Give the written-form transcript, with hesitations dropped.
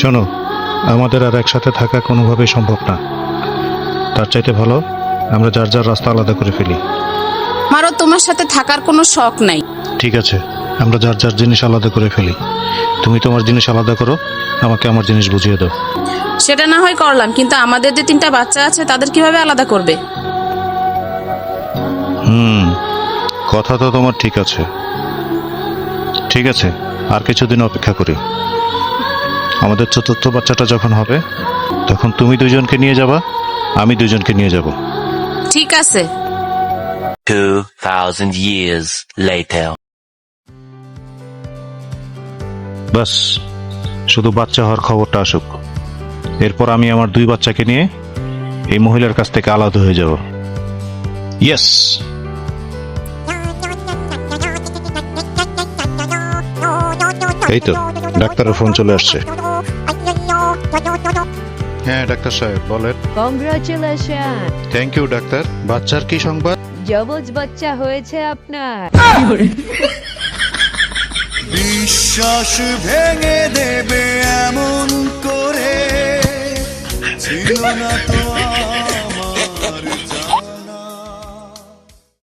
শোনো, আমাদের আর একসাথে থাকা কোনোভাবেই সম্ভব না। তার চাইতে ভালো আমরা যার যার রাস্তা আলাদা করে ফেলি। আমারও তোমার সাথে থাকার কোনো শখ নাই। ঠিক আছে, আমরা যার যার জিনিস আলাদা করে ফেলি। তুমি তোমার জিনিস আলাদা করো, আমাকে আমার জিনিস বুঝিয়ে দাও। সেটা না হয় করলাম, কিন্তু আমাদের যে 3টা বাচ্চা আছে তাদের কিভাবে আলাদা করবে? কথা তো তোমার ঠিক আছে। ঠিক আছে, আর কিছুদিন অপেক্ষা করি। আমাদের চতুর্থ বাচ্চাটা যখন হবে তখন তুমি 2জনকে নিয়ে যাবা, আমি 2জনকে নিয়ে যাব। ঠিক আছে। 2000 years later. বাস, শুধু বাচ্চা হওয়ার খবরটা আসুক, এরপর আমি আমার 2 বাচ্চাকে নিয়ে এই মহিলার কাছ থেকে আলাদা হয়ে যাব। ইয়েস। এই তো ডাক্তারের ফোন চলে আসছে। হ্যাঁ ডাক্তার সাহেব বলেন। Congratulation, thank you doctor. বাচ্চার কি সংবাদ? জবজ বাচ্চা হয়েছে আপনার। বিশ্বাস ভেঙে দেবে এমন করে ছিল না তো